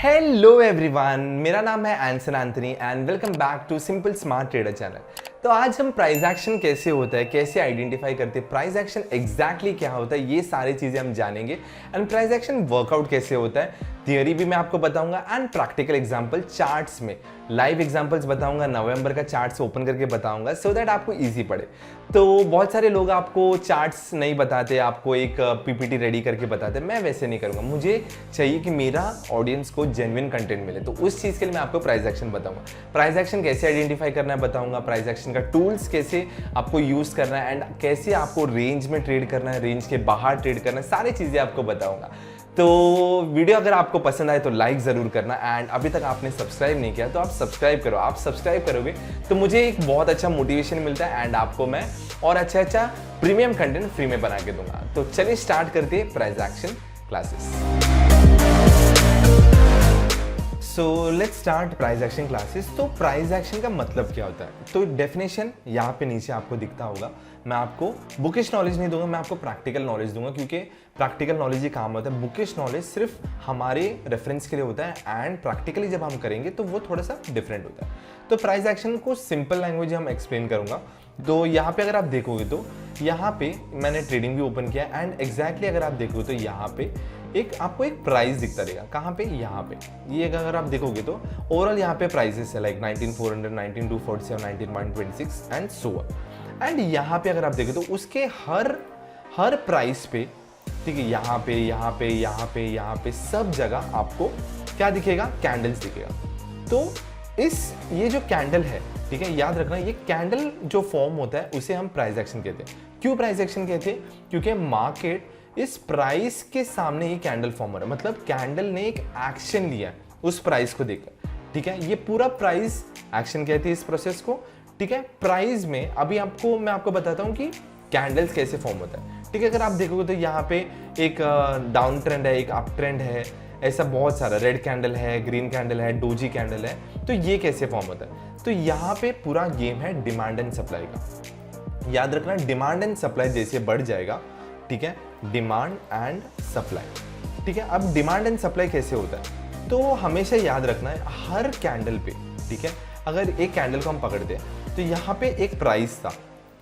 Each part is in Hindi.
हेलो एवरीवन, मेरा नाम है Anson Anthony and welcome back to simple smart trader channel. तो आज हम प्राइस एक्शन कैसे होता है, कैसे आइडेंटिफाई करते हैं, प्राइस एक्शन एग्जैक्टली क्या होता है, ये सारी चीज़ें हम जानेंगे। एंड प्राइस एक्शन वर्कआउट कैसे होता है, थियरी भी मैं आपको बताऊंगा एंड प्रैक्टिकल एग्जांपल चार्ट्स में लाइव एग्जांपल्स बताऊंगा। नवंबर का चार्ट्स ओपन करके बताऊंगा सो दैट आपको इजी पड़े। तो बहुत सारे लोग आपको चार्ट्स नहीं बताते, आपको एक पीपीटी रेडी करके बताते, मैं वैसे नहीं करूंगा। मुझे चाहिए कि मेरा ऑडियंस को जेन्युइन कंटेंट मिले, तो उस चीज़ के लिए मैं आपको प्राइस एक्शन बताऊंगा। प्राइस एक्शन कैसे आइडेंटिफाई करना है बताऊंगा, प्राइस एक्शन का टूल्स कैसे आपको यूज़ करना है एंड कैसे आपको रेंज में ट्रेड करना है, रेंज के बाहर ट्रेड करना है, सारी चीज़ें आपको बताऊंगा। तो वीडियो अगर आपको पसंद आए तो लाइक ज़रूर करना एंड अभी तक आपने सब्सक्राइब नहीं किया तो आप सब्सक्राइब करो। आप सब्सक्राइब करोगे तो मुझे एक बहुत अच्छा मोटिवेशन मिलता है एंड आपको मैं और अच्छा प्रीमियम कंटेंट फ्री में बना के दूंगा। तो चलिए स्टार्ट करते हैं price action classes. So let's start price action classes. तो प्राइस एक्शन का मतलब क्या होता है, तो डेफिनेशन यहाँ पे नीचे आपको दिखता होगा। मैं आपको बुकिश नॉलेज नहीं दूंगा, मैं आपको प्रैक्टिकल नॉलेज दूंगा, क्योंकि प्रैक्टिकल नॉलेज ही काम होता है। बुकिश नॉलेज सिर्फ हमारे रेफरेंस के लिए होता है एंड प्रैक्टिकली जब हम करेंगे तो वो थोड़ा सा डिफरेंट होता है। तो प्राइस एक्शन को सिंपल लैंग्वेज हम एक्सप्लेन करूंगा। तो यहाँ पे अगर आप देखोगे तो यहाँ पे मैंने ट्रेडिंग भी ओपन किया एंड एग्जैक्टली अगर आप देखोगे तो यहाँ पे आपको एक प्राइस दिखता रहेगा। कहाँ पे? यहाँ पे। ये अगर आप देखोगे तो ओवरऑल यहाँ पे प्राइसेस है like 19,400, 19,247, 19,126 and so on. And यहाँ पे अगर आप देखो तो उसके हर प्राइस पे, ठीक है, यहाँ पे यहाँ पे यहाँ पे यहाँ पे सब जगह आपको क्या दिखेगा? कैंडल्स दिखेगा। तो ये जो कैंडल है, ठीक है, याद रखना, ये कैंडल जो फॉर्म होता है उसे हम प्राइस एक्शन कहते हैं। क्यों प्राइस एक्शन कहते हैं? क्योंकि मार्केट इस प्राइस के सामने ही कैंडल फॉर्म हो रहा है, मतलब कैंडल ने एक एक्शन लिया है उस प्राइस को देखकर, ठीक है। ये पूरा प्राइस एक्शन कहते हैं इस प्रोसेस को, ठीक है। प्राइस में अभी मैं आपको बताता हूं कि कैंडल्स कैसे फॉर्म होता है, ठीक है। अगर आप देखोगे तो यहाँ पे एक डाउन ट्रेंड है, एक अप ट्रेंड है, ऐसा बहुत सारा, रेड कैंडल है, ग्रीन कैंडल है, डोजी कैंडल है। तो ये कैसे फॉर्म होता है? तो यहाँ पे पूरा गेम है डिमांड एंड सप्लाई का। याद रखना, डिमांड एंड सप्लाई जैसे बढ़ जाएगा, ठीक है, डिमांड एंड सप्लाई, ठीक है। अब डिमांड एंड सप्लाई कैसे होता है, तो हमेशा याद रखना है हर कैंडल पे, ठीक है। अगर एक कैंडल को हम पकड़ते हैं तो यहाँ पे एक प्राइस था,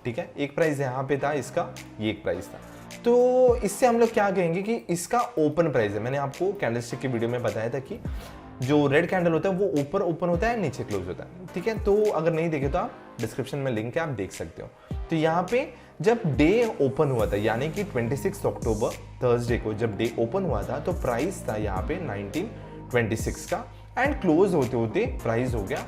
ठीक है, एक प्राइस यहाँ पे था, इसका ये एक प्राइस था। तो इससे हम लोग क्या कहेंगे कि इसका ओपन प्राइस है। मैंने आपको कैंडलस्टिक की वीडियो में बताया था कि जो रेड कैंडल होता है वो ऊपर ओपन होता है, नीचे क्लोज होता है, ठीक है। तो अगर नहीं देखे तो आप डिस्क्रिप्शन में लिंक है, आप देख सकते हो। तो यहाँ पे जब डे ओपन हुआ था, यानी कि 26 अक्टूबर थर्सडे को जब डे ओपन हुआ था, तो प्राइस था यहाँ पे 1926 का एंड क्लोज होते होते प्राइस हो गया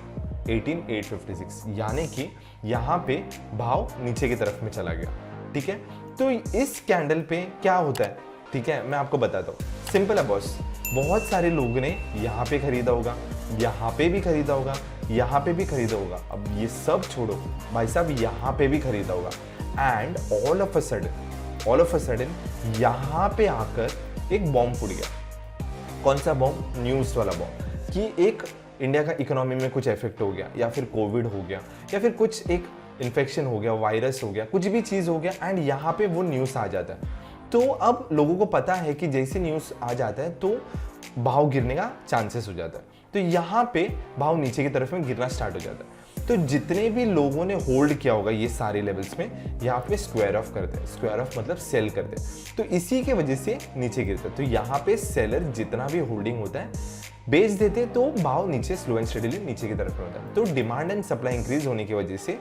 18,856, यानी कि यहाँ पे भाव नीचे की तरफ में चला गया, ठीक है। तो इस कैंडल पे क्या होता है, ठीक है, मैं आपको बताता हूँ। सिंपल है बॉस, बहुत सारे लोगों ने यहाँ पे खरीदा होगा, यहाँ पे भी खरीदा होगा, यहाँ पे भी खरीदा होगा। अब ये सब छोड़ो भाई साहब, यहाँ पे भी खरीदा होगा and all of a sudden यहाँ पे आकर एक बॉम्ब फूट गया। कौन सा बॉम्ब? न्यूज़ वाला बॉम्ब, कि एक इंडिया का इकोनॉमी में कुछ इफेक्ट हो गया, या फिर कोविड हो गया, या फिर कुछ एक इन्फेक्शन हो गया, वायरस हो गया, कुछ भी चीज़ हो गया एंड यहाँ पे वो न्यूज़ आ जाता है। तो अब लोगों को पता है कि जैसे न्यूज़ आ जाता है तो भाव गिरने का चांसेस हो जाता है। तो यहाँ पे भाव नीचे की तरफ में गिरना स्टार्ट हो जाता है। तो जितने भी लोगों ने होल्ड किया होगा ये सारे लेवल्स में, यहाँ पे स्क्वायर ऑफ करते हैं। स्क्वायर ऑफ मतलब सेल करते हैं, तो इसी के वजह से नीचे गिरता है। तो यहाँ पे सेलर जितना भी होल्डिंग होता है बेच देते, तो भाव नीचे स्लो एंड स्टेडीली नीचे की तरफ में होता है। तो डिमांड एंड सप्लाई इंक्रीज होने की वजह से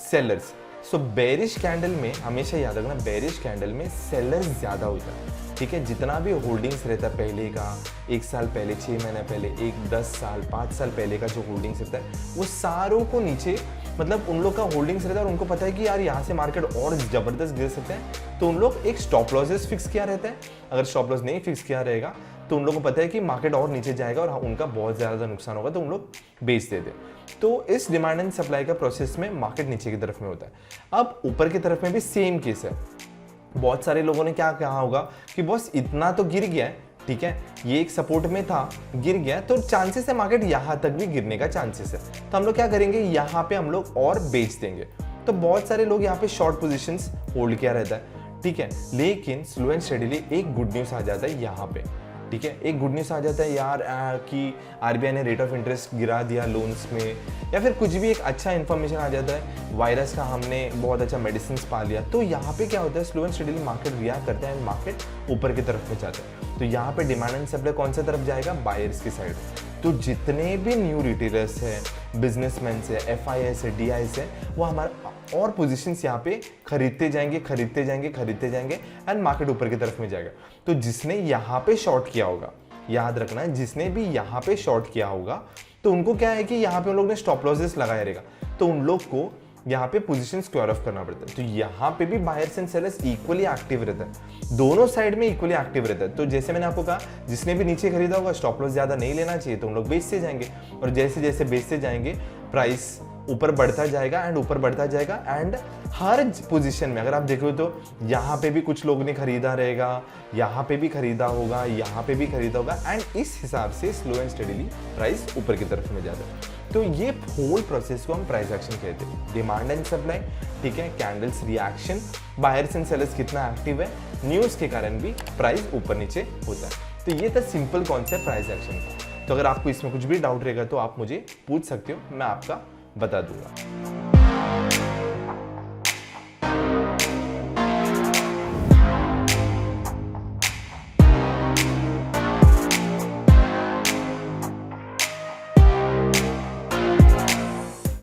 सेलर्स, सो बेरिश कैंडल में हमेशा याद रखना, बेरिश कैंडल में सेलर्स ज्यादा होता है, ठीक है। जितना भी होल्डिंग्स रहता है पहले का, 1 साल पहले, 6 महीने पहले, 10 साल, 5 साल पहले का जो होल्डिंग्स रहता है, वो सारों को नीचे, मतलब उन लोग का होल्डिंग्स रहता है और उनको पता है कि यार यहाँ से मार्केट और जबरदस्त गिर सकते हैं। तो उन लोग एक स्टॉप लॉसेस फिक्स किया रहता है। अगर स्टॉप लॉस नहीं फिक्स किया रहेगा तो उन लोगों को पता है कि मार्केट और नीचे जाएगा और उनका बहुत ज़्यादा नुकसान होगा, तो उन लोग बेच देते। तो इस डिमांड एंड सप्लाई का प्रोसेस में मार्केट नीचे की तरफ में होता है। अब ऊपर की तरफ में भी सेम केस है। बहुत सारे लोगों ने क्या कहा होगा कि बॉस इतना तो गिर गया है, ठीक है, ये एक सपोर्ट में था, गिर गया, तो चांसेस है मार्केट यहाँ तक भी गिरने का चांसेस है। तो हम लोग क्या करेंगे, यहाँ पे हम लोग और बेच देंगे। तो बहुत सारे लोग यहाँ पे शॉर्ट पोजीशंस होल्ड किया रहता है, ठीक है। लेकिन स्लो एंड स्टेडीली एक गुड न्यूज़ आ जाता है यहाँ पे, ठीक है, एक गुड न्यूज़ आ जाता है यार कि आरबीआई ने रेट ऑफ इंटरेस्ट गिरा दिया लोन्स में, या फिर कुछ भी एक अच्छा इन्फॉर्मेशन आ जाता है, वायरस का हमने बहुत अच्छा मेडिसिन पा लिया, तो यहाँ पे क्या होता है, slow and steadily market react करता है एंड मार्केट ऊपर की तरफ में जाता है। तो यहाँ पे डिमांड एंड सप्लाई कौन सा तरफ जाएगा, बायर्स की साइड। तो जितने भी न्यू रिटेलर्स है, बिजनेसमैन है, एफआईएस है, डीआईएस है, वो हमारा और पोजीशंस यहाँ पे खरीदते जाएंगे खरीदते जाएंगे खरीदते जाएंगे एंड मार्केट ऊपर की तरफ में जाएगा। तो जिसने यहाँ पे शॉर्ट किया होगा, याद रखना है, जिसने भी यहाँ पे शॉर्ट किया होगा तो उनको क्या है कि यहाँ पे उन लोग ने स्टॉप लॉसेस लगाया रहेगा, तो उन लोग को यहाँ पे पोजीशन स्क्वायर ऑफ करना पड़ता है। तो यहाँ पे भी buyers and sellers equally active रहता है, दोनों साइड में इक्वली एक्टिव रहता है। तो जैसे मैंने आपको कहा, जिसने भी नीचे खरीदा होगा स्टॉप लॉस ज्यादा नहीं लेना चाहिए, तो उन लोग बेचते जाएंगे, और जैसे जैसे बेचते जाएंगे प्राइस ऊपर बढ़ता जाएगा एंड ऊपर बढ़ता जाएगा। एंड हर पोजीशन में अगर आप देखो तो यहाँ पे भी कुछ लोग ने खरीदा रहेगा, यहाँ पे भी खरीदा होगा, यहाँ पे भी खरीदा होगा, एंड इस हिसाब से स्लो एंड स्टडीली प्राइस ऊपर की तरफ में जाता है। तो ये होल प्रोसेस को हम प्राइस एक्शन कहते हैं, डिमांड एंड सप्लाई, ठीक है, candles reaction, buyers and sellers कितना एक्टिव है, न्यूज़ के कारण भी प्राइस ऊपर नीचे होता है। तो ये था सिंपल कॉन्सेप्ट प्राइस एक्शन का। तो अगर आपको इसमें कुछ भी डाउट रहेगा तो आप मुझे पूछ सकते हो, मैं आपका बता दूंगा।